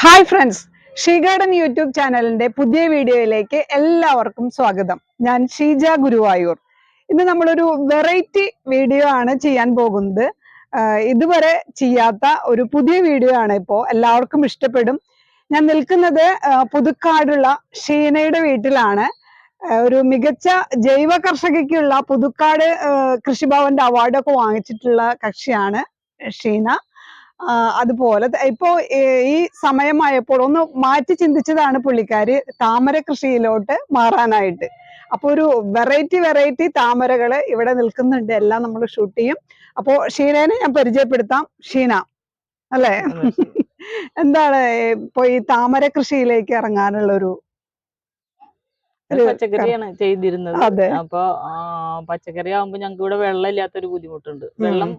Hi friends, she garden YouTube ചാനലിന്റെ പുതിയ വീഡിയോയിലേക്ക് എല്ലാവർക്കും സ്വാഗതം. ഞാൻ ഷീജ ഗുരുവായൂർ. ഇന്ന് നമ്മളൊരു വെറൈറ്റി വീഡിയോ ആണ് ചെയ്യാൻ പോകുന്നത്. ഇതുവരെ ചെയ്യാത്ത ഒരു പുതിയ വീഡിയോ ആണ്. ഇപ്പോൾ എല്ലാവർക്കും ഇഷ്ടപ്പെടും. ഞാൻ നിൽക്കുന്നത് പുതുക്കാടുള്ള ഷീനയുടെ വീട്ടിലാണ്. ഒരു മികച്ച ജൈവ കർഷകയ്ക്കുള്ള പുതുക്കാട് കൃഷിഭവന്റെ അവാർഡൊക്കെ വാങ്ങിച്ചിട്ടുള്ള കക്ഷിയാണ് ഷീന. അതുപോലെ ഇപ്പോ ഈ സമയമായപ്പോൾ ഒന്ന് മാറ്റി ചിന്തിച്ചതാണ് പുള്ളിക്കാരി താമര കൃഷിയിലോട്ട് മാറാനായിട്ട്. അപ്പൊ ഒരു വെറൈറ്റി താമരകള് ഇവിടെ നിൽക്കുന്നുണ്ട്. എല്ലാം നമ്മൾ ഷൂട്ട് ചെയ്യും. അപ്പോ ഷീനേനെ ഞാൻ പരിചയപ്പെടുത്താം. ഷീന അല്ലേ? എന്താണ് ഇപ്പൊ ഈ താമര കൃഷിയിലേക്ക് ഇറങ്ങാനുള്ള ഒരു പച്ചക്കറിയാണ് ചെയ്തിരുന്നത്. അപ്പൊ പച്ചക്കറി ആവുമ്പോ ഞങ്ങൾക്ക് ഇവിടെ വെള്ളം ഇല്ലാത്തൊരു ബുദ്ധിമുട്ടുണ്ട്. വെള്ളം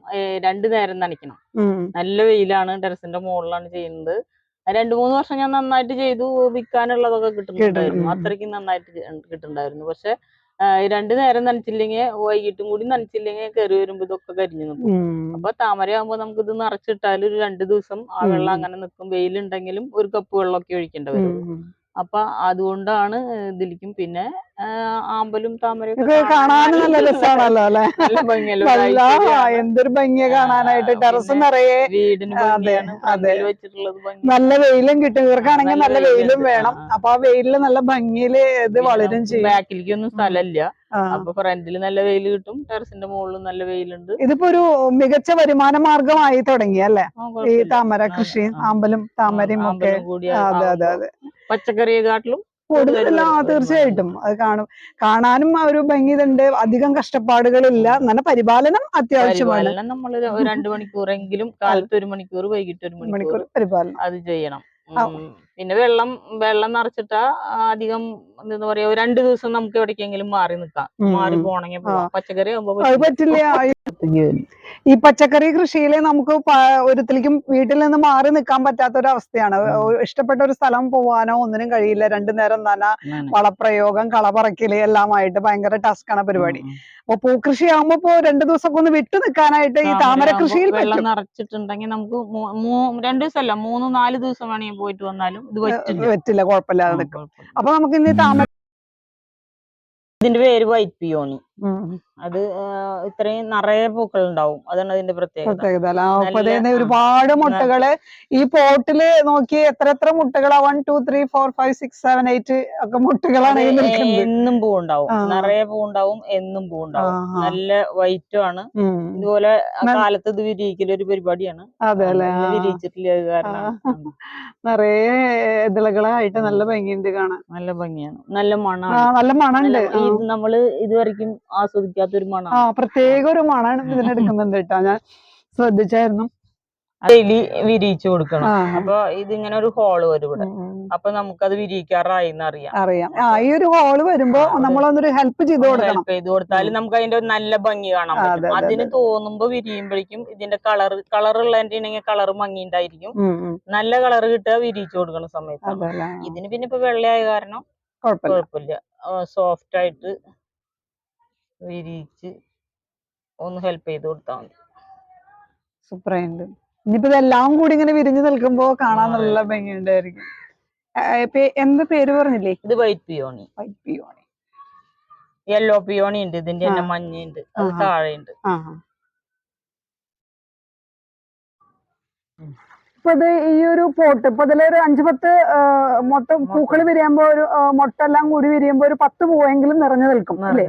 2 നേരം നനയ്ക്കണം. നല്ല വെയിലാണ്. ടെറസിന്റെ മുകളിലാണ് ചെയ്യുന്നത്. 2-3 വർഷം ഞാൻ നന്നായിട്ട് ചെയ്തു. വിൽക്കാനുള്ളതൊക്കെ കിട്ടുന്നുണ്ടായിരുന്നു. അത്രയ്ക്കും നന്നായിട്ട് കിട്ടുന്നുണ്ടായിരുന്നു. പക്ഷെ 2 നേരം നനച്ചില്ലെങ്കിൽ, വൈകിട്ടും കൂടി നനച്ചില്ലെങ്കിൽ കയറി വരുമ്പോ ഇതൊക്കെ കരിഞ്ഞു നിൽക്കും. അപ്പൊ താമരയാകുമ്പോ നമുക്ക് ഇത് നിറച്ചിട്ടാൽ ഒരു 2 ദിവസം ആ വെള്ളം അങ്ങനെ നിൽക്കും. വെയിലുണ്ടെങ്കിലും ഒരു കപ്പ് വെള്ളമൊക്കെ ഒഴിക്കേണ്ടി വരും. അപ്പൊ അതുകൊണ്ടാണ് ഇതിലേക്കും. പിന്നെ ആമ്പലും താമരയും കാണാനും നല്ല രസമാണല്ലോ അല്ലെ? എന്തൊരു ഭംഗിയെ കാണാനായിട്ട്. ടെറസ് നിറയെ വീടിന് വെച്ചിട്ടുള്ളത്. നല്ല വെയിലും കിട്ടും. ഇവർക്കാണെങ്കിൽ നല്ല വെയിലും വേണം. അപ്പൊ ആ വെയിലില് നല്ല ഭംഗിയില് ഇത് വളരും ചെയ്യും. ബാക്കിലേക്കൊന്നും സ്ഥലമില്ല. അപ്പൊ ഫ്രണ്ടില് നല്ല വെയിൽ കിട്ടും. ടെറസിന്റെ മുകളിലും നല്ല വെയിലുണ്ട്. ഇതിപ്പോ ഒരു മികച്ച വരുമാന മാർഗമായി തുടങ്ങി അല്ലെ? ഈ താമര കൃഷി, ആമ്പലും താമരയും ഒക്കെ. അതെ അതെ അതെ. പച്ചക്കറിയെക്കാട്ടിലും കൂടുതൽ തീർച്ചയായിട്ടും അത് കാണാനും ആ ഒരു ഭംഗി ഉണ്ട്. അധികം കഷ്ടപ്പാടുകളില്ല. നല്ല പരിപാലനം അത്യാവശ്യമാണ്. നമ്മള് 2 മണിക്കൂറെങ്കിലും, കാലത്ത് 1 മണിക്കൂർ, വൈകിട്ട് 1 മണിക്കൂർ പരിപാലനം അത് ചെയ്യണം. പിന്നെ വെള്ളം അറച്ചിട്ടാ അധികം എന്താ പറയാ, 2 ദിവസം നമുക്ക് എവിടേക്കെങ്കിലും മാറി നിക്കാം. മാറി പോണെങ്കിൽ പച്ചക്കറി ആകുമ്പോ പറ്റില്ല. ഈ പച്ചക്കറി കൃഷിയില് നമുക്ക് ഒരിക്കലും വീട്ടിൽ നിന്ന് മാറി നിൽക്കാൻ പറ്റാത്ത ഒരു അവസ്ഥയാണ്. ഇഷ്ടപ്പെട്ട ഒരു സ്ഥലം പോവാനോ ഒന്നിനും കഴിയില്ല. 2 നേരം വളപ്രയോഗം, കളപറക്കല് എല്ലാമായിട്ട് ഭയങ്കര ടാസ്കാണ് പരിപാടി. അപ്പൊ പൂക്കൃഷി ആകുമ്പോ 2 ദിവസമൊക്കെ ഒന്ന് വിട്ടു നിൽക്കാനായിട്ട് ഈ താമര കൃഷിയിൽ വെള്ളം നിറച്ചിട്ടുണ്ടെങ്കിൽ നമുക്ക് 2 ദിവസമല്ല, 3-4 ദിവസം വേണമെങ്കിൽ പോയിട്ട് വന്നാലും ഇത് പറ്റില്ല, കുഴപ്പമില്ലാതെ നിൽക്കും. അപ്പൊ നമുക്ക് ഇനി താമര, ഇതിന്റെ പേര് വൈറ്റ് പിയോണി. അത് ഇത്രയും നിറയെ പൂക്കൾ ഉണ്ടാവും. അതാണ് അതിന്റെ പ്രത്യേകത. ഒരുപാട് മുട്ടകള് ഈ പോട്ടില് നോക്കി എത്ര മുട്ടകളാ? 1 2 3 4 5 6 7 8 ഒക്കെ മുട്ടകളാണ്. എന്നും പൂ ഉണ്ടാവും. നിറയെ പൂ ഉണ്ടാവും. എന്നും പൂ ഉണ്ടാവും. നല്ല വൈറ്റും ആണ്. ഇതുപോലെ കാലത്ത് ഇത് വിരിയിക്കലൊരു പരിപാടിയാണ്. വിരിയിച്ചിട്ടില്ല. അത് കാരണം നിറയെ ഇതളകളായിട്ട് നല്ല ഭംഗിയുണ്ട് കാണാൻ. നല്ല ഭംഗിയാണ്. നല്ല മണമാണ്. നല്ല മണമുണ്ട്. നമ്മള് ഇതുവരെയ്ക്കും ആസ്വദിക്കാത്തൊരു മണം. പ്രത്യേക ഒരു മണമാണ് ഇതിനെടുക്കുന്നുണ്ട് കേട്ടോ. ഞാൻ ശ്രദ്ധിച്ചായിരുന്നു. ഡെയിലി വിരിയിച്ചു കൊടുക്കണം. അപ്പൊ ഇതിങ്ങനെ ഒരു ഹോള് വരും ഇവിടെ. അപ്പൊ നമുക്കത് വിരിയിക്കാറായി അറിയാം. ഈ ഒരു ഹോള് വരുമ്പോ നമ്മളൊന്നൊരു ഹെൽപ്പ് ചെയ്ത് കൊടുത്താൽ നമുക്ക് അതിന്റെ നല്ല ഭംഗി കാണാൻ പറ്റും. അതിന് തോന്നുമ്പോ വിരിയുമ്പോഴേക്കും ഇതിന്റെ കളറുള്ളതിന്റെ കളർ മങ്ങിണ്ടായിരിക്കും. നല്ല കളർ കിട്ടുക വിരിയിച്ചു കൊടുക്കുന്ന സമയത്ത്. ഇതിന് പിന്നെ ഇപ്പൊ വെള്ളയായ കാരണം കുഴപ്പമില്ല. സോഫ്റ്റ് ആയിട്ട് വിരിയിച്ച് ഒന്ന് ഹെൽപ്പ് ചെയ്ത് കൊടുത്താൽ മതി. സൂപ്പറായിട്ടുണ്ട്. ഇനിയിപ്പോ ഇതെല്ലാം കൂടി ഇങ്ങനെ വിരിഞ്ഞു നിൽക്കുമ്പോ കാണാൻ നല്ല ഭംഗിയുണ്ടായിരിക്കും. എന്ത് പേര് പറഞ്ഞില്ലേ? ഇത് വൈറ്റ് പിയോണി. യെല്ലോ പിയോണി ഉണ്ട്. ഇതിന്റെ തന്നെ മഞ്ഞയുണ്ട്. അത് താഴെയുണ്ട്. ഇപ്പൊ ഇത് ഈ ഒരു പോട്ട് ഇപ്പൊ ഇതിലൊരു 5-10 മൊത്തം പൂക്കൾ വിരിയുമ്പോ ഒരു മൊട്ടെല്ലാം കൂടി വിരിയുമ്പോ ഒരു 10 പൂവെങ്കിലും നിറഞ്ഞു നിൽക്കും അല്ലേ?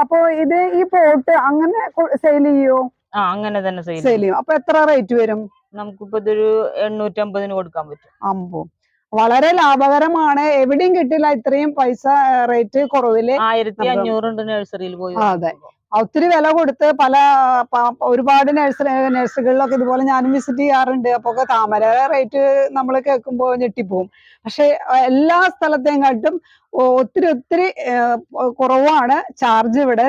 അപ്പൊ ഇത് ഈ പോട്ട് അങ്ങനെ സെയിൽ ചെയ്യോ? അങ്ങനെ തന്നെ സെയിൽ ചെയ്യും. അപ്പൊ എത്ര റേറ്റ് വരും? നമുക്കിപ്പോ ഇതൊരു 850 കൊടുക്കാൻ പറ്റും. അമ്പോ, വളരെ ലാഭകരമാണ്. എവിടെയും കിട്ടില്ല ഇത്രയും പൈസ റേറ്റ് കുറവില്. 1500 ഉണ്ട് നഴ്സറിയിൽ പോയി. അതെ, ഒത്തിരി വില കൊടുത്ത് ഒരുപാട് നഴ്സറികളിലൊക്കെ ഇതുപോലെ ഞാനും വിസിറ്റ് ചെയ്യാറുണ്ട്. അപ്പൊ താമര റേറ്റ് നമ്മൾ കേൾക്കുമ്പോ ഞെട്ടിപ്പോവും. പക്ഷെ എല്ലാ സ്ഥലത്തെയും കാട്ടും ഒത്തിരി കുറവാണ് ചാർജ് ഇവിടെ.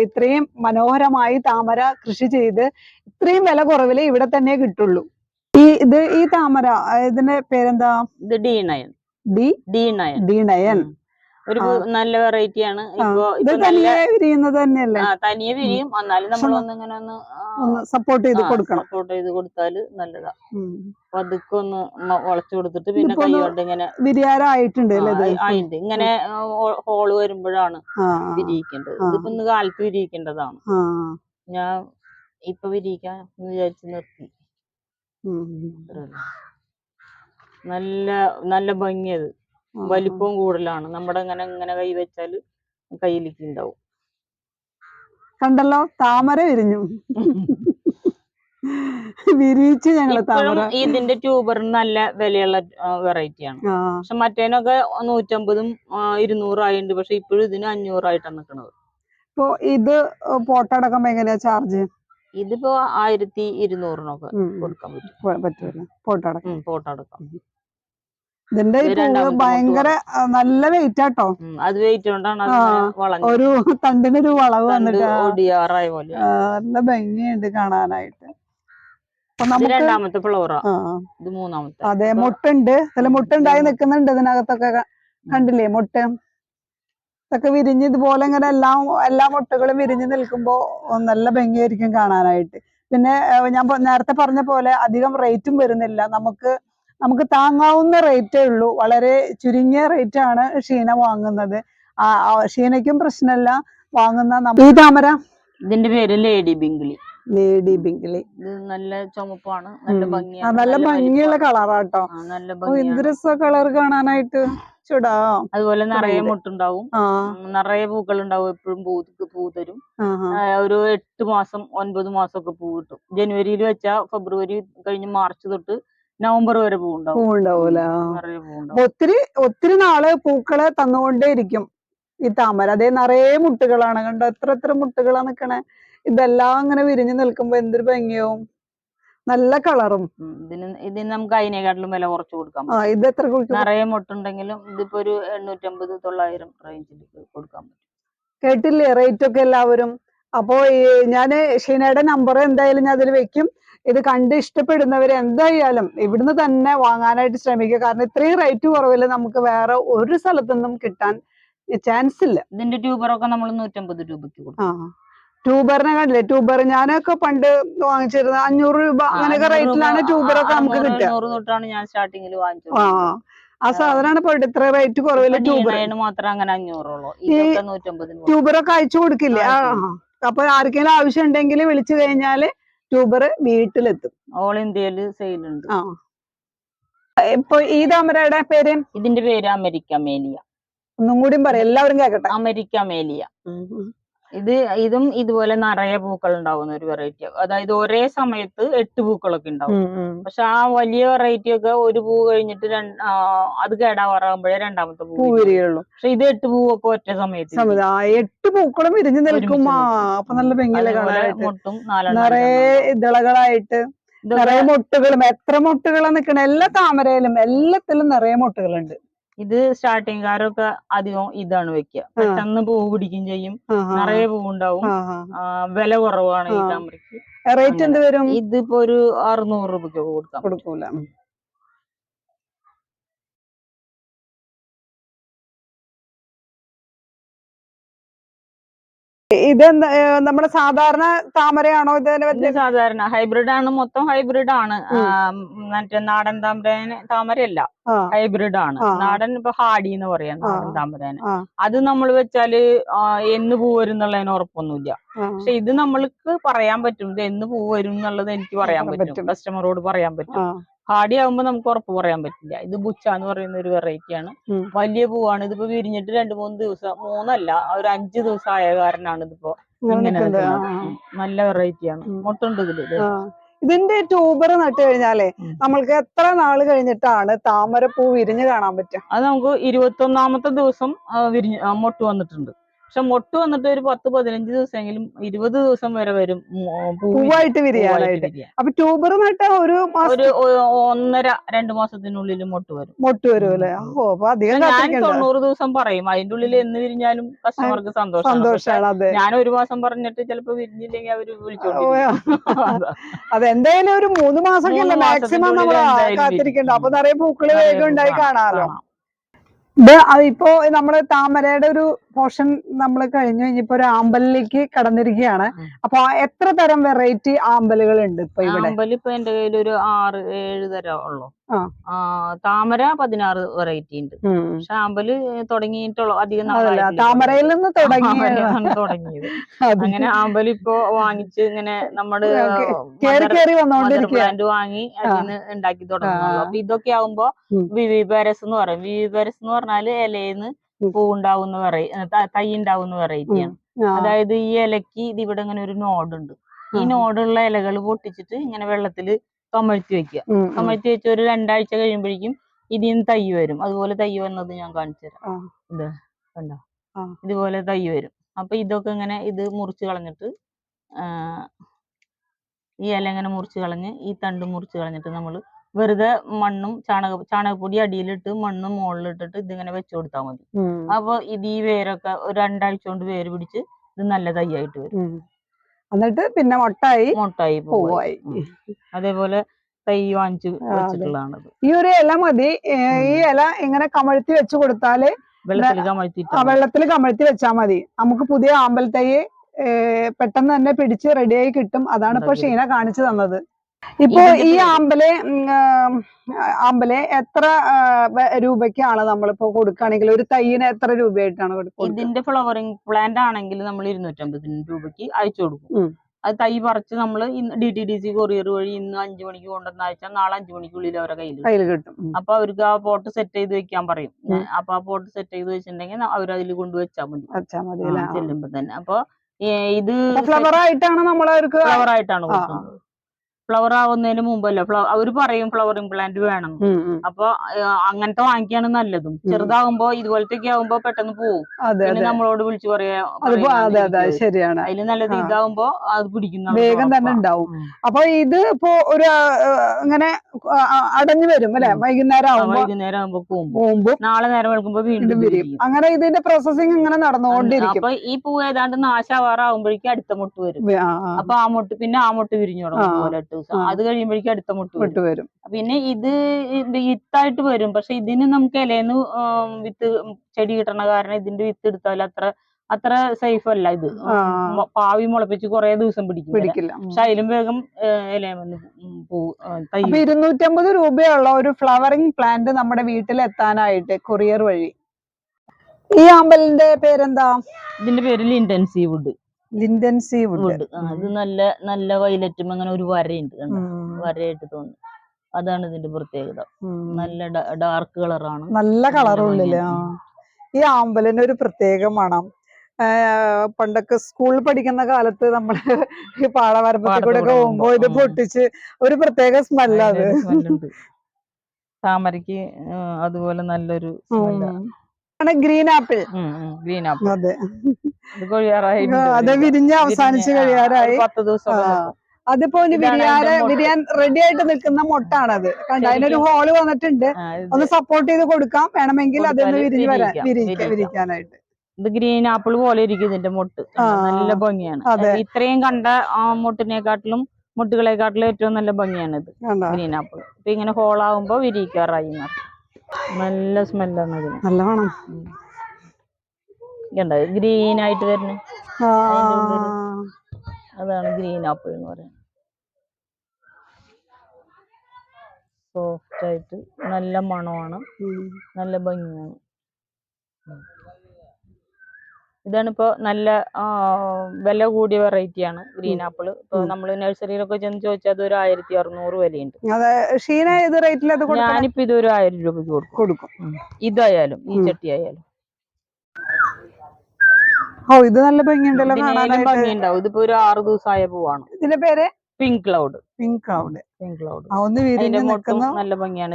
ഇത്രയും മനോഹരമായി താമര കൃഷി ചെയ്ത് ഇത്രയും വില കുറവില് ഇവിടെ തന്നെ കിട്ടുള്ളൂ. ഈ താമര ഇതിന്റെ പേരെന്താ? ഇത് D9. ഒരു നല്ല വെറൈറ്റി ആണ്. ഇപ്പൊ വിരിയുന്നത് തന്നെയല്ലേ? തനിയെ വിരിയും, എന്നാലും നമ്മളൊന്ന് ഇങ്ങനെ ഒന്ന് സപ്പോർട്ട് ചെയ്ത് കൊടുക്കണം. സപ്പോർട്ട് ചെയ്ത് കൊടുത്താല് നല്ലതാ. പതുക്കെ ഒന്ന് വളച്ചു കൊടുത്തിട്ട് പിന്നെ കൈ കൊണ്ട് ഇങ്ങനെ വിരിയാറായിട്ടുണ്ട്. ആയിണ്ട് ഇങ്ങനെ ഹോള് വരുമ്പോഴാണ് വിരിയിക്കേണ്ടത്. ഇതിപ്പോ ഇന്ന് കാലത്ത് വിരിയിക്കേണ്ടതാണ്. ഞാൻ ഇപ്പൊ വിരിയിക്കാൻ വിചാരിച്ച് നിർത്തി. നല്ല നല്ല ഭംഗിയത്, വലിപ്പവും കൂടുതലാണ്. നമ്മുടെ ഇങ്ങനെ കൈ വെച്ചാല് കയ്യിലേക്ക് ഉണ്ടാവും. കണ്ടല്ലോ, താമര വിരിഞ്ഞു. വിരിയിച്ച് ഞങ്ങള് താമര. ഇതിന്റെ ട്യൂബറിന് നല്ല വിലയുള്ള വെറൈറ്റിയാണ്. പക്ഷെ മറ്റേനൊക്കെ 150 200 ആയിട്ടുണ്ട്. പക്ഷെ ഇപ്പോഴും ഇതിന് 500 ആയിട്ടാണ് നിൽക്കുന്നത്. ഇപ്പൊ ഇത് പോട്ടടക്കം എങ്ങനെയാ ചാർജ്? ഇതിപ്പോ 1200 കൊടുക്കാൻ പറ്റും. പോട്ടടക്കം. ഇതിന്റെ ഭയങ്കര നല്ല വെയിറ്റ് ആട്ടോ. അത് വെയിറ്റ് കൊണ്ടാണ് ഒരു തണ്ടിനൊരു വളവ് വന്നിട്ട് ഒടിയാറായ പോലെ നല്ല ഭംഗിയുണ്ട് കാണാനായിട്ട്. രണ്ടാമത്തെ ഫ്ലോറാ, ഇത് മൂന്നാമത്തെ. അതെ, മുട്ടുണ്ട്. ചില മുട്ടുണ്ടായി നിൽക്കുന്നുണ്ട് ഇതിനകത്തൊക്കെ. കണ്ടില്ലേ മുട്ട ഇതൊക്കെ വിരിഞ്ഞ് ഇതുപോലെ ഇങ്ങനെ എല്ലാ മുട്ടകളും വിരിഞ്ഞ് നിൽക്കുമ്പോ നല്ല ഭംഗിയായിരിക്കും കാണാനായിട്ട്. പിന്നെ ഞാൻ നേരത്തെ പറഞ്ഞ പോലെ അധികം റേറ്റും വരുന്നില്ല. നമുക്ക് താങ്ങാവുന്ന റേറ്റേ ഉള്ളൂ. വളരെ ചുരുങ്ങിയ റേറ്റ് ആണ് ഷീന വാങ്ങുന്നത്. ഷീനയ്ക്കും പ്രശ്നമില്ല വാങ്ങുന്ന. ഈ താമര, ഇതിന്റെ പേര് ലേഡി ബിംഗിളി. ഇത് നല്ല ചുമപ്പാണ്, നല്ല ഭംഗിയാണ്, നല്ല ഭംഗിയുള്ള കളറാട്ടോ. എന്ത് രസ കളർ കാണാനായിട്ട്. ചൂടാ. അതുപോലെ നിറയെ മുട്ടുണ്ടാവും, നിറയെ പൂക്കൾ ഉണ്ടാവും. എപ്പോഴും പൂ തരും. ഒരു 8 മാസം 9 മാസം ഒക്കെ പൂ കിട്ടും. ജനുവരിയിൽ വെച്ചാ ഫെബ്രുവരി കഴിഞ്ഞ് മാർച്ച് തൊട്ട് നവംബർ വരെ പൂവുണ്ടാവൂല. ഒത്തിരി നാള് പൂക്കള് തന്നുകൊണ്ടേ ഇരിക്കും ഈ താമര. അതേ നിറയെ മുട്ടുകളാണ്. കണ്ടോ എത്ര മുട്ടുകളാ നിക്കണേ. ഇതെല്ലാം ഇങ്ങനെ വിരിഞ്ഞു നിൽക്കുമ്പോ എന്തൊരു ഭംഗിയാവും. നല്ല കളറും. ഇതിന് നമുക്ക് അതിനെക്കാട്ടിലും വില കുറച്ച് കൊടുക്കാം. ഇത് എത്ര നിറയെ മുട്ടുണ്ടെങ്കിലും ഇതിപ്പോ ഒരു 850-900 റേഞ്ചിൽ കൊടുക്കാൻ പറ്റും. കേട്ടില്ലേ റേറ്റ് ഒക്കെ എല്ലാവരും. അപ്പോ ഞാന് ഷീനയുടെ നമ്പർ എന്തായാലും ഞാൻ അതിൽ വെക്കും. ഇത് കണ്ട് ഇഷ്ടപ്പെടുന്നവര് എന്തായാലും ഇവിടുന്ന് തന്നെ വാങ്ങാനായിട്ട് ശ്രമിക്കുക. കാരണം ഇത്രയും റേറ്റ് കുറവില്ല നമുക്ക് വേറെ ഒരു സ്ഥലത്തൊന്നും കിട്ടാൻ ചാൻസ് ഇല്ല. ഇതിന്റെ ട്യൂബറൊക്കെ നമ്മൾ 150 രൂപയ്ക്ക് കൊടുക്കും. ട്യൂബറിനെ കണ്ടില്ലേ? ട്യൂബർ ഞാനൊക്കെ പണ്ട് വാങ്ങിച്ചിരുന്നത് 500 രൂപ അങ്ങനെയൊക്കെ റേറ്റിലാണ് ട്യൂബറൊക്കെ നമുക്ക് കിട്ടുക. ഞാൻ സ്റ്റാർട്ടിങ്ങിൽ വാങ്ങിച്ചത്. ആ സാധനമാണ് പോയിട്ട് ഇത്ര റേറ്റ് കുറവില്ല. ട്യൂബറൊക്കെ അയച്ചു കൊടുക്കില്ലേ? അപ്പൊ ആർക്കെങ്കിലും ആവശ്യം ഉണ്ടെങ്കിൽ വിളിച്ചു കഴിഞ്ഞാല് ട്യൂബർ വീട്ടിലെത്തും. ഓൾ ഇന്ത്യയിൽ സെയിലുണ്ട്. ഇപ്പൊ ഈ താമരയുടെ പേര്? ഇതിന്റെ പേര് അമേരിക്ക മേലിയ. ഒന്നും കൂടി പറയാം, എല്ലാവരും കേക്കട്ടെ. അമേരിക്ക മേലിയ. ഇതും ഇതുപോലെ നിറയെ പൂക്കൾ ഉണ്ടാവുന്ന ഒരു വെറൈറ്റി. അതായത് ഒരേ സമയത്ത് 8 പൂക്കളൊക്കെ ഉണ്ടാവും. പക്ഷെ ആ വലിയ വെറൈറ്റി ഒക്കെ ഒരു പൂ കഴിഞ്ഞിട്ട് അത് കേടാവാറാകുമ്പോഴേ രണ്ടാമത്തെ പൂ വിരിയുള്ളൂ. പക്ഷെ ഇത് 8 പൂവൊക്കെ ഒറ്റ സമയത്ത് 8 പൂക്കളും വിരിഞ്ഞു നിൽക്കും. അപ്പൊ നല്ല ഭംഗിയിലെ മുട്ടും നിറയെ ഇതളകളായിട്ട് നിറയെ മുട്ടുകളും. എത്ര മുട്ടുകളാ നിക്കണ? എല്ലാ താമരയിലും എല്ലാത്തിലും നിറയെ മുട്ടുകളുണ്ട്. ഇത് സ്റ്റാർട്ടിങ്കാരൊക്കെ അധികം ഇതാണ് വെക്കുക. പെട്ടെന്ന് പൂ പിടിക്കും ചെയ്യും, നിറയെ പൂവുണ്ടാവും. വില കുറവാണ് ഈ താമരക്ക്. റേറ്റ് എന്ത് വരും? ഇതിപ്പോ ഒരു 600 രൂപയ്ക്ക് കൊടുക്കൂല. ഇതെന്താ നമ്മുടെ സാധാരണ താമരയാണോ? ഇത് സാധാരണ ഹൈബ്രിഡ് ആണ്, മൊത്തം ഹൈബ്രിഡ് ആണ്. മറ്റേ നാടൻ താമരയല്ല, ഹൈബ്രിഡ് ആണ്. നാടൻ ഇപ്പൊ ഹാഡി എന്ന് പറയാം നാടൻ താമരേനെ. അത് നമ്മൾ വെച്ചാല് എന്ന് പൂ വരും എന്നുള്ളതിന് ഉറപ്പൊന്നുമില്ല. പക്ഷെ ഇത് നമ്മൾക്ക് പറയാൻ പറ്റും, ഇത് എന്ന് പൂ വരും എന്നുള്ളത് എനിക്ക് പറയാൻ പറ്റും, കസ്റ്റമറോട് പറയാൻ പറ്റും. ഹാഡി ആകുമ്പോ നമുക്ക് ഉറപ്പ് പറയാൻ പറ്റില്ല. ഇത് ബുച്ച എന്ന് പറയുന്ന ഒരു വെറൈറ്റിയാണ്. വലിയ പൂവാണ്. ഇതിപ്പോ വിരിഞ്ഞിട്ട് 2-3 ദിവസം, 3 അല്ല, ഒരു 5 ദിവസം ആയ കാരണമാണ് ഇതിപ്പോ ഇങ്ങനെ. നല്ല വെറൈറ്റിയാണ്. മുട്ടുണ്ട് ഇതില്. ഇതിന്റെ ട്യൂബർ നട്ട് കഴിഞ്ഞാലേ നമ്മൾക്ക് എത്ര നാള് കഴിഞ്ഞിട്ടാണ് താമരപ്പൂ വിരിഞ്ഞ് കാണാൻ പറ്റുക? അത് നമുക്ക് 21ാമത്തെ ദിവസം മൊട്ട് വന്നിട്ടുണ്ട്. പക്ഷെ മൊട്ട് വന്നിട്ട് ഒരു 10-15 ദിവസമെങ്കിലും 20 ദിവസം വരെ വരും പൂവായിട്ട് വിരിയാനായിട്ട്. അപ്പൊ ട്യൂബർ നട്ട ഒരു 1.5-2 മാസത്തിനുള്ളിൽ മൊട്ട് വരും അല്ലേ? അപ്പൊ അധികം ഞാൻ 90 ദിവസം പറയും. അതിന്റെ ഉള്ളിൽ എന്ന് വിരിഞ്ഞാലും കസ്റ്റമർക്ക് സന്തോഷമാണ്. ഞാൻ 1 മാസം പറഞ്ഞിട്ട് ചിലപ്പോ വിരിഞ്ഞില്ലെങ്കിൽ അവര് വിളിച്ചോണ്ടിരിക്കും. അതെന്തായാലും ഒരു 3 മാസമൊക്കെ മാക്സിമം നമ്മൾ കാത്തിരിക്കണ്ട. അപ്പൊ നിറയെ പൂക്കള് വേഗം ഉണ്ടായി കാണാലോ. ഇപ്പോ നമ്മള് താമരയുടെ ഒരു പോർഷൻ നമ്മൾ കഴിഞ്ഞു കഴിഞ്ഞപ്പോ ഒരു ആമ്പലിലേക്ക് കടന്നിരിക്കുകയാണ്. അപ്പൊ എത്ര തരം വെറൈറ്റി ആമ്പലുകൾ ഉണ്ട് ഇപ്പൊ ഇവിടെ? ആമ്പല് ഇപ്പൊ എന്റെ കയ്യിൽ ഒരു 6-7 തരം ഉള്ളു. താമര 16 വെറൈറ്റി ഉണ്ട്. പക്ഷെ ആമ്പല് തുടങ്ങിയിട്ടുള്ളൂ അധികം നാളായിട്ടില്ല. താമരയിൽ നിന്ന് തുടങ്ങിയത്. അങ്ങനെ ആമ്പല് ഇപ്പൊ വാങ്ങിച്ച് ഇങ്ങനെ നമ്മള് പ്ലാന്റ് വാങ്ങി അതിന് ഉണ്ടാക്കി തുടങ്ങുന്നുള്ളൂ. അപ്പൊ ഇതൊക്കെ ആവുമ്പോ വിവിപാരസ് എന്ന് പറയും. വിവിപാരസ് എന്ന് പറഞ്ഞാല് ഇലയിന്ന് പൂവുണ്ടാവുന്ന തൈ ഉണ്ടാവുന്ന വെറൈറ്റിയാണ്. അതായത് ഈ ഇലക്ക് ഇവിടെ ഇങ്ങനെ ഒരു നോഡുണ്ട്. ഈ നോടുള്ള ഇലകൾ പൊട്ടിച്ചിട്ട് ഇങ്ങനെ വെള്ളത്തിൽ കമഴ്ത്തി വെക്കുക. കമഴ്ത്തി വെച്ച് ഒരു 2 ആഴ്ച കഴിയുമ്പോഴേക്കും ഇതിന്ന് തൈ വരും. അതുപോലെ തൈ വന്നത് ഞാൻ കാണിച്ചു തരാം. ഇത് കണ്ടോ, ഇതുപോലെ തൈ വരും. അപ്പൊ ഇതൊക്കെ ഇങ്ങനെ ഇത് മുറിച്ച് കളഞ്ഞിട്ട് ഈ ഇല ഇങ്ങനെ മുറിച്ച് കളഞ്ഞ് ഈ തണ്ട് മുറിച്ച് കളഞ്ഞിട്ട് നമ്മൾ വെറുതെ മണ്ണും ചാണകപ്പൊടി അടിയിലിട്ട് മണ്ണും മുകളിലിട്ടിട്ട് ഇതിങ്ങനെ വെച്ചു കൊടുത്താൽ മതി. അപ്പൊ ഇത് ഈ വേരൊക്കെ ഒരു 2 ആഴ്ച കൊണ്ട് വേര് പിടിച്ച് ഇത് നല്ല തൈയായിട്ട് വരും. എന്നിട്ട് പിന്നെ മൊട്ടായി പൂവായി. അതേപോലെ തൈ വാങ്ങിച്ച് വെച്ചിട്ടുള്ളതാണത്. ഈ ഒരു ഇല മതി. ഈ ഇല ഇങ്ങനെ കമഴ്ത്തി വെച്ച് കൊടുത്താല് വെള്ളത്തിൽ കമഴ്ത്തി വെച്ചാൽ മതി. നമുക്ക് പുതിയ ആമ്പൽ തൈ പെട്ടെന്ന് തന്നെ പിടിച്ച് റെഡിയായി കിട്ടും. അതാണ് ഇപ്പൊ ഷീന കാണിച്ചു തന്നത്. ഇപ്പൊ ഈ ആമ്പല് എത്ര രൂപയ്ക്കാണ് നമ്മളിപ്പോ കൊടുക്കുകയാണെങ്കിൽ ഒരു തൈയിന് എത്ര രൂപയായിട്ടാണ് കൊടുക്കുക? ഇതിന്റെ ഫ്ലവറിംഗ് പ്ലാന്റ് ആണെങ്കിൽ നമ്മൾ 250 രൂപയ്ക്ക് അയച്ചു കൊടുക്കും. അത് തൈ പറിച്ച് നമ്മൾ DTDC കൊറിയർ വഴി ഇന്ന് 5 മണിക്ക് കൊണ്ടുവന്ന നാളെ 5 മണിക്കുള്ളിൽ അവരുടെ കയ്യിൽ കിട്ടും. അപ്പൊ അവർക്ക് ആ പോട്ട് സെറ്റ് ചെയ്ത് വെക്കാൻ പറയും. അപ്പൊ ആ പോട്ട് സെറ്റ് ചെയ്ത് വെച്ചിട്ടുണ്ടെങ്കിൽ അവരതിൽ കൊണ്ടുവച്ചാൽ മതി ചെല്ലുമ്പോ തന്നെ. അപ്പൊ ഇത് ഫ്ലവർ ആയിട്ടാണ് ഫ്ലവർ ആയിട്ടാണ് കൊടുക്കുന്നത്. ഫ്ലവർ ആവുന്നതിന് മുമ്പല്ല അവര് പറയും ഫ്ലവറിംഗ് പ്ലാന്റ് വേണം. അപ്പൊ അങ്ങനത്തെ വാങ്ങിക്കാണ് നല്ലതും. ചെറുതാവുമ്പോ ഇതുപോലത്തെ ആവുമ്പോ പെട്ടെന്ന് പോവും. പിന്നെ നമ്മളോട് വിളിച്ചു പറയാ. ശരിയാണ്. അതില് നല്ലത് ഇതാവുമ്പോ അത് പിടിക്കുന്ന വേഗം തന്നെ ഉണ്ടാവും. അപ്പൊ ഇത് ഇപ്പോ ഒരു ഇങ്ങനെ അടഞ്ഞു വരും അല്ലെ? വൈകുന്നേരം ആവുമ്പോ പോകുമ്പോ നാളെ നേരം വെളുക്കുമ്പോ വീണ്ടും വിരിയും. അങ്ങനെ ഇതിന്റെ പ്രോസസ്സിംഗ് ഇങ്ങനെ നടന്നുകൊണ്ടിരിക്കും. അപ്പൊ ഈ പൂ ഏതാണ്ട് നാശാവാറാവുമ്പോഴേക്കും അടുത്ത മുട്ട് വരും. അപ്പൊ ആ മുട്ട് പിന്നെ ആ മുട്ട് വിരിഞ്ഞു തുടങ്ങും. 8 ദിവസം അത് കഴിയുമ്പോഴേക്കും അടുത്ത മുട്ട് വരും. പിന്നെ ഇത് വിത്തായിട്ട് വരും. പക്ഷെ ഇതിന് നമുക്ക് ഇലയിന്ന് വിത്ത് ചെടി കിട്ടണ കാരണം ഇതിന്റെ വിത്ത് എടുത്താൽ അത്ര സേഫ് അല്ല. ഇത് പാവി മുളപ്പിച്ച് കുറെ ദിവസം പിടിക്കില്ല. പക്ഷെ അതിലും വേഗം ഇലയെന്ന് പോകും. 250 രൂപയുള്ള ഒരു ഫ്ലവറിംഗ് പ്ലാന്റ് നമ്മുടെ വീട്ടിൽ എത്താനായിട്ട് കൊറിയർ വഴി. ഈ ആമ്പലിന്റെ പേരെന്താ? ഇതിന്റെ പേര് ലിൻഡൻ സീ വുഡ്. അത് നല്ല വയലറ്റും അങ്ങനെ ഒരു വരയുണ്ട്. വരയായിട്ട് തോന്നുന്നു. അതാണ് ഇതിന്റെ പ്രത്യേകത. നല്ല ഡാർക്ക് കളറാണ്. നല്ല കളറുള്ളില്ലേ? ഈ ആമ്പലിന് ഒരു പ്രത്യേക മണം. പണ്ടൊക്കെ സ്കൂളിൽ പഠിക്കുന്ന കാലത്ത് നമ്മള് ഈ പാടവരമ്പത്തിൽ കൂടെ ഒക്കെ പോകുമ്പോ ഇത് പൊട്ടിച്ച് ഒരു പ്രത്യേക സ്മെല്ലാണ്. താമരക്ക് അതുപോലെ നല്ലൊരു ഗ്രീൻ ആപ്പിൾ. അതെ, അത് വിരിഞ്ഞ് അവസാനിച്ച് കഴിയാറായി. 10 ദിവസം. അതിപ്പോ വിരിയാൻ റെഡി ആയിട്ട് നിൽക്കുന്ന മൊട്ടാണത്. കണ്ട, അതിനൊരു ഹോള് വന്നിട്ടുണ്ട്. ഒന്ന് സപ്പോർട്ട് ചെയ്ത് കൊടുക്കാം വേണമെങ്കിൽ അതൊന്ന് വിരിക്കാനായിട്ട്. ഇത് ഗ്രീൻ ആപ്പിൾ പോലെ ഇരിക്കും ഇതിന്റെ മൊട്ട്. നല്ല ഭംഗിയാണ്. ഇത്രയും കണ്ട മൊട്ടിനെക്കാട്ടിലും മുട്ടുകളെക്കാട്ടിലും ഏറ്റവും നല്ല ഭംഗിയാണ് ഇത് ഗ്രീൻ ആപ്പിൾ. ഇപ്പൊ ഇങ്ങനെ ഹോളാവുമ്പോ വിരിയിക്കാറായി. നല്ല സ്മെല്ലാണ് അതിന്. നല്ല മണം. ഗ്രീൻ ആയിട്ട് വരുന്നത് അതാണ് ഗ്രീൻ ആപ്പിൾ എന്ന് പറയുന്നത്. സോഫ്റ്റ് ആയിട്ട് നല്ല മണമാണ്, നല്ല ഭംഗിയാണ്. ഇതാണിപ്പോ നല്ല വില കൂടിയ വെറൈറ്റിയാണ് ഗ്രീൻ ആപ്പിൾ. ഇപ്പൊ നമ്മള് നഴ്സറിയിലൊക്കെ ചെന്ന് ചോദിച്ചാൽ അത് ഒരു 1600 വിലയുണ്ട്. ഞാനിപ്പോ ഇത് ഒരു 1000 രൂപയ്ക്ക് കൊടുക്കും. ഇതായാലും ഈ ചട്ടി ആയാലും. ഇത് നല്ല ഭംഗിയുണ്ടല്ലോ, ഭംഗിയുണ്ടാവും. ഇതിപ്പോ ഒരു 6 ദിവസമായ പൂവാണ്. ഇതിന്റെ പേര് പിങ്ക് ക്ലൗഡ്. ഒന്ന് വിരിഞ്ഞ് നിൽക്കുന്നു. നല്ല ഭംഗിയാണ്.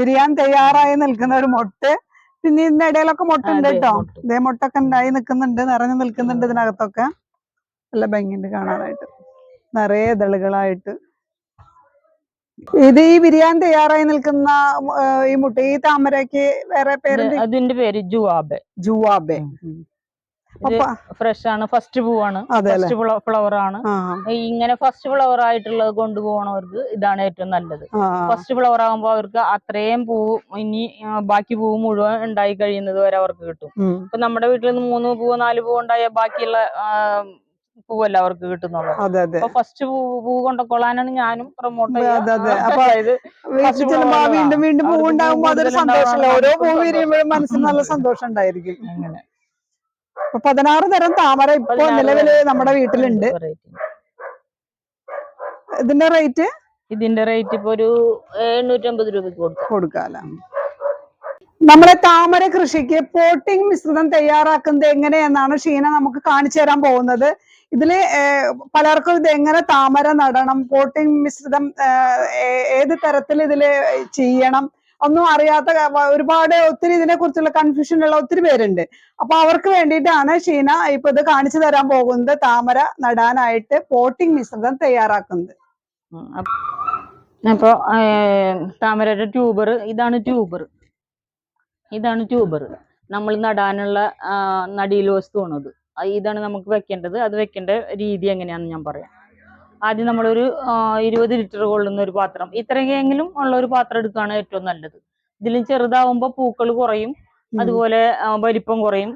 വിരിയാൻ തയ്യാറായി നിൽക്കുന്ന ഒരു മൊട്ട്. പിന്നെ ഇതിന്റെ ഇടയിലൊക്കെ മൊട്ടുണ്ട് കേട്ടോ. ഇതേ മൊട്ടൊക്കെ ഉണ്ടായി നിൽക്കുന്നുണ്ട്, നിറഞ്ഞു നിൽക്കുന്നുണ്ട്. ഇതിനകത്തൊക്കെ നല്ല ഭംഗിയുണ്ട് കാണാനായിട്ട്, നിറയെ ഇതളുകളായിട്ട്. ഇത് ഈ വിരിയാൻ തയ്യാറായി നിൽക്കുന്ന ഈ മുട്ട, ഈ താമരയ്ക്ക് വേറെ പേര്? അതിന്റെ പേര് ജുവാബെ. ഫ്രഷ് ആണ്, ഫസ്റ്റ് പൂവാണ്, ഫസ്റ്റ് ഫ്ലവർ ആണ്. ഇങ്ങനെ ഫസ്റ്റ് ഫ്ലവർ ആയിട്ടുള്ളത് കൊണ്ടുപോകണവർക്ക് ഇതാണ് ഏറ്റവും നല്ലത്. ഫസ്റ്റ് ഫ്ലവർ ആകുമ്പോൾ അവർക്ക് അത്രയും പൂവ് ഇനി ബാക്കി പൂവ് മുഴുവൻ ഉണ്ടായി കഴിയുന്നത് വരെ അവർക്ക് കിട്ടും. ഇപ്പൊ നമ്മുടെ വീട്ടിൽ നിന്ന് 3 പൂവ് 4 പൂവ് ഉണ്ടായ ബാക്കിയുള്ള പൂവല്ല അവർക്ക് കിട്ടുന്നുള്ളൂ. അപ്പൊ ഫസ്റ്റ് പൂവ് കൊണ്ടൊക്കൊള്ളാനാണ് ഞാനും പ്രൊമോട്ട് വീണ്ടും വീണ്ടും പൂവ് ഉണ്ടാകുമ്പോൾ അതൊരു സന്തോഷമല്ല. ഓരോ പൂവ് വിരിയുമ്പോഴും മനസ്സിന് നല്ല സന്തോഷം ഉണ്ടായിരിക്കും. അങ്ങനെ 16 തരം താമര ഇപ്പൊ നിലവില് നമ്മുടെ വീട്ടിലുണ്ട്. ഇതിന്റെ റേറ്റ് ഇപ്പൊ ഒരു 850 രൂപയ്ക്ക് കൊടുക്കാല. നമ്മളെ താമര കൃഷിക്ക് പോട്ടിംഗ് മിശ്രിതം തയ്യാറാക്കുന്നത് എങ്ങനെയെന്നാണ് ഷീന നമുക്ക് കാണിച്ചു തരാൻ പോകുന്നത്. ഇതില് പലർക്കും ഇത് എങ്ങനെ താമര നടണം, പോട്ടിംഗ് മിശ്രിതം ഏത് തരത്തിൽ ഇതില് ചെയ്യണം ഒന്നും അറിയാത്ത ഒത്തിരി ഇതിനെ കുറിച്ചുള്ള കൺഫ്യൂഷൻ ഉള്ള ഒത്തിരി പേരുണ്ട്. അപ്പൊ അവർക്ക് വേണ്ടിയിട്ടാണ് ഷീന ഇപ്പൊ ഇത് കാണിച്ചു തരാൻ പോകുന്നത്, താമര നടാനായിട്ട് പോട്ടിംഗ് മിശ്രിതം തയ്യാറാക്കുന്നത്. അപ്പൊ താമരയുടെ ട്യൂബർ ഇതാണ് ട്യൂബർ. നമ്മൾ നടാനുള്ള നടീൽ വസ്തുവാണത്. ഇതാണ് നമുക്ക് വെക്കേണ്ടത്. അത് വെക്കേണ്ട രീതി എങ്ങനെയാണെന്ന് ഞാൻ പറയാം. ആദ്യം നമ്മളൊരു 20 ലിറ്റർ കൊള്ളുന്ന ഒരു പാത്രം, ഇത്രയെങ്കിലും ഉള്ള ഒരു പാത്രം എടുക്കുകയാണ് ഏറ്റവും നല്ലത്. ഇതിലും ചെറുതാവുമ്പോൾ പൂക്കൾ കുറയും, അതുപോലെ വലിപ്പം കുറയും.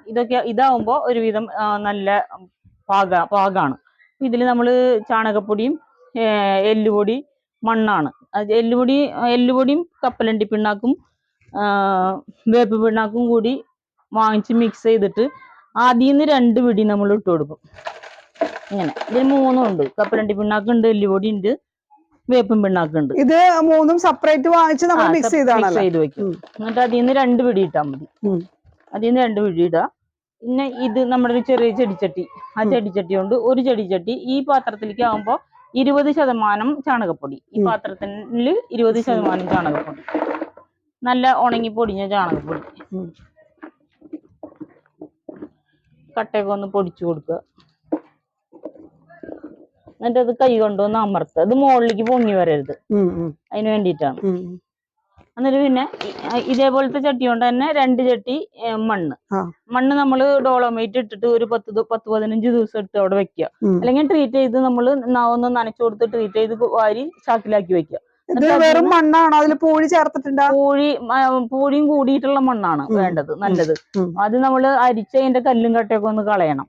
ഇതാവുമ്പോൾ ഒരുവിധം നല്ല പാകാണ്. ഇതിൽ നമ്മൾ ചാണകപ്പൊടിയും എല്ലുപൊടി, മണ്ണാണ്. എല്ലുപൊടിയും കപ്പലണ്ടി പിണ്ണാക്കും വേപ്പ് പിണ്ണാക്കും കൂടി വാങ്ങിച്ച് മിക്സ് ചെയ്തിട്ട് ആദ്യം 2 പിടി നമ്മൾ ഇട്ട് കൊടുക്കും. ഇങ്ങനെ ഇതിൽ 3 ഉണ്ട്. കപ്പലണ്ടി പിണ്ണാക്കുണ്ട്, എല്ലുപൊടി ഉണ്ട്, വേപ്പും പിണ്ണാക്കുണ്ട്. ഇത് 3 സെപ്പറേറ്റ് വാങ്ങിച്ച് നമ്മൾ മിക്സ് ചെയ്ത് വെക്കും. എന്നിട്ട് അതിൽ നിന്ന് 2 പിടി ഇട്ടാൽ മതി. അതിൽ നിന്ന് 2 പിടി ഇടുക. പിന്നെ ഇത് നമ്മുടെ ഒരു ചെറിയ ചെടിച്ചട്ടി, ആ ചെടിച്ചട്ടി കൊണ്ട് ഒരു ചെടിച്ചട്ടി ഈ പാത്രത്തിലേക്ക് ആകുമ്പോൾ 20% ചാണകപ്പൊടി. ഈ പാത്രത്തിൽ 20% ചാണകപ്പൊടി, നല്ല ഉണങ്ങി പൊടിഞ്ഞ ചാണകപ്പൊടി. കട്ടയൊക്കെ ഒന്ന് പൊടിച്ചു കൊടുക്കുക. എന്നിട്ട് അത് കൈ കൊണ്ടുവന്ന് അമർത്തുക. അത് മുകളിലേക്ക് പൊങ്ങി വരരുത്, അതിന് വേണ്ടിയിട്ടാണ്. എന്നിട്ട് പിന്നെ ഇതേപോലത്തെ ചട്ടി കൊണ്ട് തന്നെ 2 ചട്ടി മണ്ണ് നമ്മൾ ഡോളോമൈറ്റ് ഇട്ടിട്ട് ഒരു 10-15 ദിവസം ഇട്ട് അവിടെ വെക്കുക. അല്ലെങ്കിൽ ട്രീറ്റ് ചെയ്ത് നമ്മൾ ഒന്ന് നനച്ചു കൊടുത്ത് ട്രീറ്റ് ചെയ്ത് വാരി ചാക്കിലാക്കി വെക്കുക. വെറും മണ്ണാണോ അതിൽ പൂഴി ചേർത്തിട്ടുണ്ട്? പൂഴിയും കൂടിയിട്ടുള്ള മണ്ണാണ് വേണ്ടത്, നല്ലത്. അത് നമ്മൾ അരിച്ചതിന്റെ കല്ലും കട്ടയൊക്കെ ഒന്ന് കളയണം.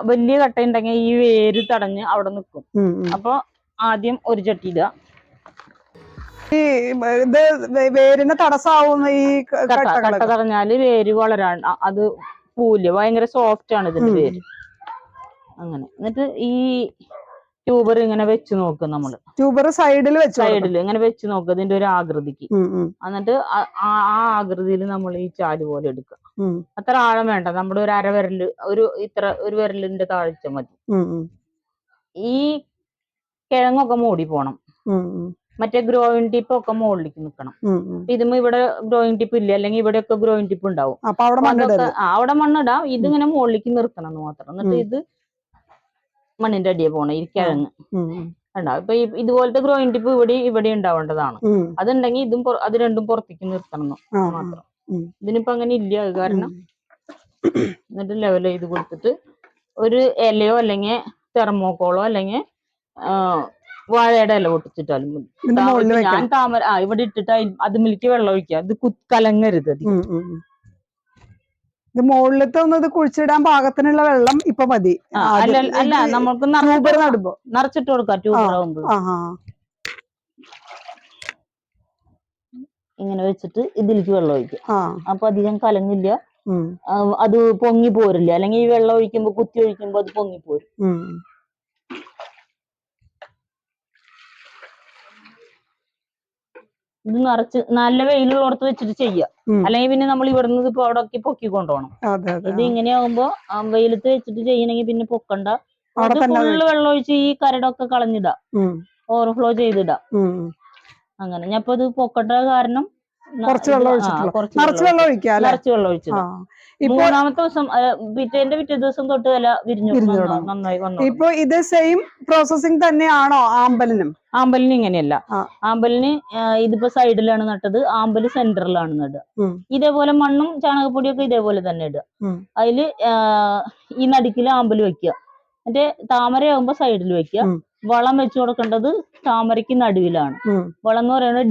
വലിയ കട്ട ഉണ്ടെങ്കിൽ ഈ വേര് തടഞ്ഞ് അവിടെ നിൽക്കും. അപ്പൊ ആദ്യം ഒരു ചട്ടി ഇടുക. വേരിന് തടസ്സാവുന്ന ഈ കട്ട തടഞ്ഞാല് വേര് വളരാൻ അത് പൂല്ല, ഭയങ്കര സോഫ്റ്റ് ആണ് ഇതിന്റെ വേര്. അങ്ങനെ എന്നിട്ട് ഈ ട്യൂബർ ഇങ്ങനെ വെച്ച് നോക്കും. നമ്മള് ട്യൂബർ സൈഡിൽ ഇങ്ങനെ വെച്ച് നോക്കുക, ഇതിന്റെ ഒരു ആകൃതിക്ക്. എന്നിട്ട് ആ ആകൃതിയിൽ നമ്മൾ ഈ ചാല് പോലെ എടുക്കുക. അത്ര ആഴം വേണ്ട, നമ്മുടെ ഒരു അരവിരല്, ഒരു വിരലിന്റെ താഴ്ച മതി. ഈ കിഴങ്ങൊക്കെ മൂടി പോണം. മറ്റേ ഗ്രോയിങ് ടിപ്പ് ഒക്കെ മുകളിലേക്ക് നിൽക്കണം. ഇതും ഇവിടെ ഗ്രോയിങ് ടിപ്പ് ഇല്ല, അല്ലെങ്കിൽ ഇവിടെയൊക്കെ ഗ്രോയിങ് ടിപ്പ് ഉണ്ടാവും. അവിടെ മണ്ണിടാം. ഇതിങ്ങനെ മുകളിലേക്ക് നിർത്തണം എന്ന് മാത്രം. എന്നിട്ട് ഇത് മണ്ണിന്റെ അടിയെ പോണം ഈ കിഴങ്ങ്. ഉണ്ടാവും. ഇപ്പൊ ഇതുപോലത്തെ ഗ്രോയിങ് ടിപ്പ് ഇവിടെ ഉണ്ടാവേണ്ടതാണ്. അതുണ്ടെങ്കിൽ അത് രണ്ടും പുറത്തേക്ക് നിർത്തണം മാത്രം. ഇതിനിപ്പോ അങ്ങനെ ഇല്ല, അത് കാരണം. എന്നിട്ട് ലെവൽ ചെയ്ത് കൊടുത്തിട്ട് ഒരു ഇലയോ അല്ലെങ്കിൽ തെർമോക്കോളോ അല്ലെങ്കിൽ വാഴയുടെ ഇല പൊട്ടിച്ചിട്ടാലും മതി. ഞാൻ താമര ഇവിടെ ഇട്ടിട്ട് അതുമിലേക്ക് വെള്ളം ഒഴിക്കുക. അത് കലങ്ങരുത്. മുകളിലത്തെ ഒന്ന് കുഴിച്ചിടാൻ പാകത്തിനുള്ള വെള്ളം ഇപ്പൊ മതി. അല്ല, നമുക്ക് നിറച്ചിട്ട് കൊടുക്കാം. ട്യൂബർ ആകുമ്പോൾ ഇങ്ങനെ വെച്ചിട്ട് ഇതിലേക്ക് വെള്ളം ഒഴിക്കുക. അപ്പൊ അധികം കലങ്ങില്ല, അത് പൊങ്ങി പോരില്ല. അല്ലെങ്കിൽ ഈ വെള്ളം ഒഴിക്കുമ്പോ കുത്തി ഒഴിക്കുമ്പോ അത് പൊങ്ങി പോരും. ഇത് നിറച്ച് നല്ല വെയിലുള്ളടത്ത് വെച്ചിട്ട് ചെയ്യുക. അല്ലെങ്കിൽ പിന്നെ നമ്മൾ ഇവിടുന്ന് ഇപ്പൊ അവിടെ പൊക്കി കൊണ്ടുപോകണം. ഇത് ഇങ്ങനെയാകുമ്പോ വെയിലത്ത് വെച്ചിട്ട് ചെയ്യണമെങ്കിൽ പിന്നെ പൊക്കണ്ട. ഫുള്ള് വെള്ളം ഒഴിച്ച് ഈ കരടൊക്കെ കളഞ്ഞിടാം, ഓവർഫ്ലോ ചെയ്തിടാം. അങ്ങനെ ഞാൻ ഇപ്പൊ ഇത് പൊക്കട്ട കാരണം കുറച്ച് വെള്ളം ഒഴിച്ചിട്ടുള്ളൂ. നിറച്ച് വെള്ളം ഒഴിക്കുക അല്ലെ? നിറച്ച് വെള്ളം ഒഴിച്ചത്. മൂന്നാമത്തെ ദിവസം പിറ്റേ ദിവസം തൊട്ട് ഇല വിരിഞ്ഞു നന്നായി വന്നു. ഇപ്പൊ ഇത് സെയിം പ്രോസസിങ് തന്നെയാണോ ആമ്പലിനും? ആമ്പലിന് ഇങ്ങനെയല്ല. ആമ്പലിന് ഇതിപ്പോ സൈഡിലാണ് നട്ടത്, ആമ്പല് സെന്ററിലാണ് നടുക. ഇതേപോലെ മണ്ണും ചാണകപ്പൊടിയൊക്കെ ഇതേപോലെ തന്നെ ഇടുക. അതില് ഈ നടുക്കില് ആമ്പല് വെക്കുക. മറ്റേ താമരയാകുമ്പോ സൈഡിൽ വെക്കുക. വളം വെച്ചു കൊടുക്കേണ്ടത് താമരയ്ക്ക് നടുവിലാണ്. വളം എന്ന് പറയുന്നത്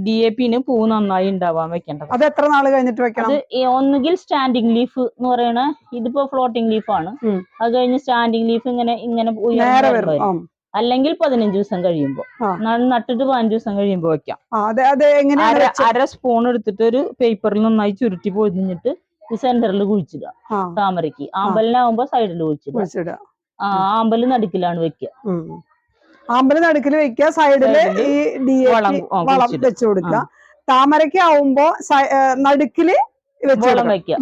DAP പൂ നന്നായി ഉണ്ടാവാൻ വെക്കേണ്ടത്. അത് എത്ര നാൾ കഴിഞ്ഞിട്ട് വെക്കണം? അത് ഒന്നുകിൽ സ്റ്റാൻഡിങ് ലീഫ് എന്ന് പറയുന്ന, ഇതിപ്പോ ഫ്ലോട്ടിംഗ് ലീഫാണ്. അത് കഴിഞ്ഞ് സ്റ്റാൻഡിങ് ലീഫ് ഇങ്ങനെ വരും. അല്ലെങ്കിൽ 15 ദിവസം കഴിയുമ്പോ, നട്ടിട്ട് 15 ദിവസം കഴിയുമ്പോ വെക്കാം. അര സ്പൂൺ എടുത്തിട്ട് ഒരു പേപ്പറിൽ നന്നായി ചുരുട്ടി പൊതിഞ്ഞിട്ട് ഈ സെന്ററിൽ കുഴിച്ചിടുക. താമരയ്ക്ക്. ആമ്പലിനാവുമ്പോ സൈഡിൽ കുഴിച്ചിടുക. ആമ്പല് നടുക്കിലാണ് വെക്കുക. ആമ്പല് നടുക്കിൽ വെക്കുക, സൈഡില് ഈ വളം വെച്ചു കൊടുക്കുക. താമരയ്ക്ക് ആവുമ്പോ നടുക്കില് വളം വെക്കുക,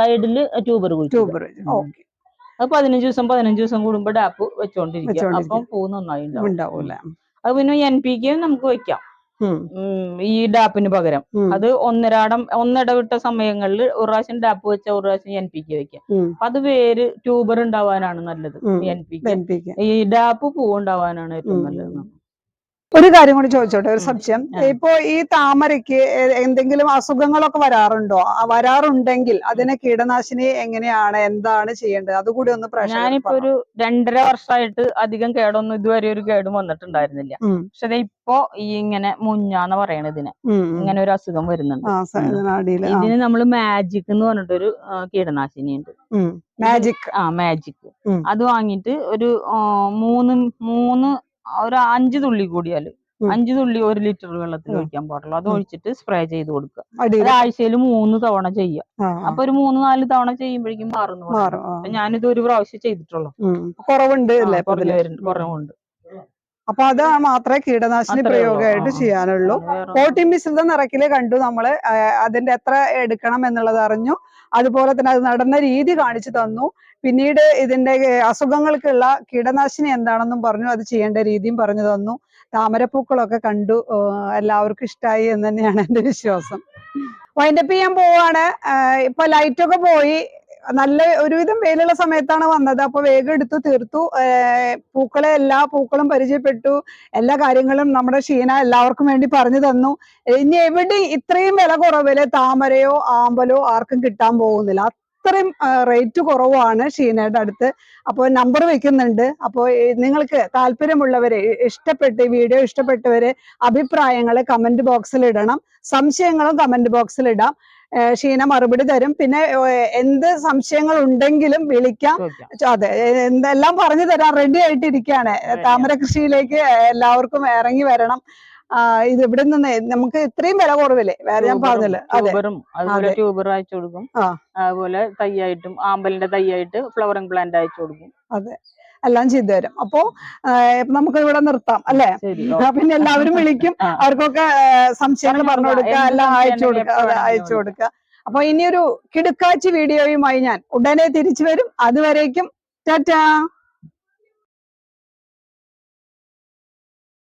സൈഡില് ട്യൂബർ കുഴിച്ചിടുക. അത് 15 ദിവസം കൂടുമ്പോ ഡാപ്പ് വെച്ചോണ്ടിരിക്കുക. അപ്പം പൂ നന്നായി ഉണ്ടാവും. അത് പിന്നെ NPK നമുക്ക് വെക്കാം ഈ ഡാപ്പിന് പകരം. അത് ഒന്നിടവിട്ട സമയങ്ങളിൽ ഒരു പ്രാവശ്യം ഡാപ്പ് വെച്ച ഒരു പ്രാവശ്യം NPK വെക്കാം. അത് വേര് ട്യൂബർ ഉണ്ടാവാനാണ് നല്ലത്. NPK ഈ ഡാപ്പ് പൂ ഉണ്ടാവാനാണ് ഏറ്റവും നല്ലത്. ഒരു കാര്യം കൂടി ചോദിച്ചോട്ടെ, ഒരു സംശയം. ഇപ്പൊ ഈ താമരയ്ക്ക് എന്തെങ്കിലും അസുഖങ്ങളൊക്കെ വരാറുണ്ടോ? വരാറുണ്ടെങ്കിൽ അതിനെ കീടനാശിനി എങ്ങനെയാണ്, എന്താണ് ചെയ്യേണ്ടത്? അതുകൂടി ഒന്ന് പ്രശ്നം. ഞാനിപ്പോ ഒരു 2.5 വർഷമായിട്ട് അധികം കേടൊന്നും ഇതുവരെ ഒരു കേടും വന്നിട്ടുണ്ടായിരുന്നില്ല. പക്ഷെ ഇപ്പൊ ഈ ഇങ്ങനെ മുഞ്ഞാന്ന് പറയണ ഇതിന് ഇങ്ങനെ ഒരു അസുഖം വരുന്നുണ്ട്. ഇതിന് നമ്മള് മാജിക് എന്ന് പറഞ്ഞിട്ടൊരു കീടനാശിനി ഉണ്ട്. മാജിക്. അത് വാങ്ങിയിട്ട് ഒരു 5 തുള്ളി കൂടിയാല് 5 തുള്ളി 1 ലിറ്റർ വെള്ളത്തിൽ ഒഴിക്കാൻ പാടുള്ളൂ. അത് ഒഴിച്ചിട്ട് സ്പ്രേ ചെയ്ത് കൊടുക്കുക. അത് ആഴ്ചയിൽ 3 തവണ ചെയ്യുക. അപ്പൊ ഒരു 3-4 തവണ ചെയ്യുമ്പോഴേക്കും മാറുന്നു. ഞാനിത് ഒരു പ്രാവശ്യം ചെയ്തിട്ടുള്ളൂ. കുറവുണ്ട്. അപ്പൊ അത് മാത്രമേ കീടനാശിനി പ്രയോഗമായിട്ട് ചെയ്യാനുള്ളൂ. പോട്ടിംഗ് മിശ്രിത നിറയ്ക്കല് കണ്ടു നമ്മള്. അതിന്റെ എത്ര എടുക്കണം എന്നുള്ളത് അറിഞ്ഞു. അതുപോലെ തന്നെ അത് നടന്ന രീതി കാണിച്ചു തന്നു. പിന്നീട് ഇതിന്റെ അസുഖങ്ങൾക്കുള്ള കീടനാശിനി എന്താണെന്നും പറഞ്ഞു. അത് ചെയ്യേണ്ട രീതിയും പറഞ്ഞു തന്നു. താമരപ്പൂക്കളൊക്കെ കണ്ടു. എല്ലാവർക്കും ഇഷ്ടമായി എന്ന് തന്നെയാണ് എന്റെ വിശ്വാസം. വൈൻഡപ്പ് ചെയ്യാൻ പോവാണ്. ഇപ്പൊ ലൈറ്റൊക്കെ പോയി. നല്ല ഒരുവിധം വെയിലുള്ള സമയത്താണ് വന്നത്. അപ്പൊ വേഗം എടുത്തു തീർത്തു. എല്ലാ പൂക്കളും പരിചയപ്പെട്ടു. എല്ലാ കാര്യങ്ങളും നമ്മുടെ ഷീന എല്ലാവർക്കും വേണ്ടി പറഞ്ഞു തന്നു. ഇനി എവിടെ ഇത്രയും വില കുറവില് താമരയോ ആമ്പലോ ആർക്കും കിട്ടാൻ പോകുന്നില്ല. അത്രയും റേറ്റ് കുറവാണ് ഷീനയുടെ അടുത്ത്. അപ്പോൾ നമ്പർ വെക്കുന്നുണ്ട്. അപ്പോൾ നിങ്ങൾക്ക് താല്പര്യമുള്ളവര്, വീഡിയോ ഇഷ്ടപ്പെട്ടവര് അഭിപ്രായങ്ങൾ കമന്റ് ബോക്സിൽ ഇടണം. സംശയങ്ങളും കമന്റ് ബോക്സിൽ ഇടാം. ഷീന മറുപടി തരും. പിന്നെ എന്ത് സംശയങ്ങൾ ഉണ്ടെങ്കിലും വിളിക്കാം. അതെ, എന്തെല്ലാം പറഞ്ഞു തരാൻ റെഡി ആയിട്ടിരിക്കുകയാണ്. താമര കൃഷിയിലേക്ക് എല്ലാവർക്കും ഇറങ്ങി വരണം. ഇത് ഇവിടെ നിന്ന് നമുക്ക് ഇത്രയും വില കുറവില്ലേ വേറെ ഞാൻ പറഞ്ഞല്ലോ. അതുപോലെ ട്യൂബർ അയച്ചു കൊടുക്കും. അതുപോലെ തൈയായിട്ടും ആമ്പലിന്റെ തൈയായിട്ട് ഫ്ലവറിംഗ് പ്ലാന്റ് അയച്ചു കൊടുക്കും. അതെ, എല്ലാം ചെയ്തു തരും. അപ്പോ നമുക്ക് ഇവിടെ നിർത്താം അല്ലെ? പിന്നെ എല്ലാവരും വിളിക്കും. അവർക്കൊക്കെ സംശയങ്ങൾ പറഞ്ഞു കൊടുക്കുക, എല്ലാം അയച്ചു കൊടുക്കുക. അപ്പൊ ഇനിയൊരു കിടുക്കാച്ചി വീഡിയോയുമായി ഞാൻ ഉടനെ തിരിച്ചു വരും. അതുവരേക്കും ടാറ്റാ.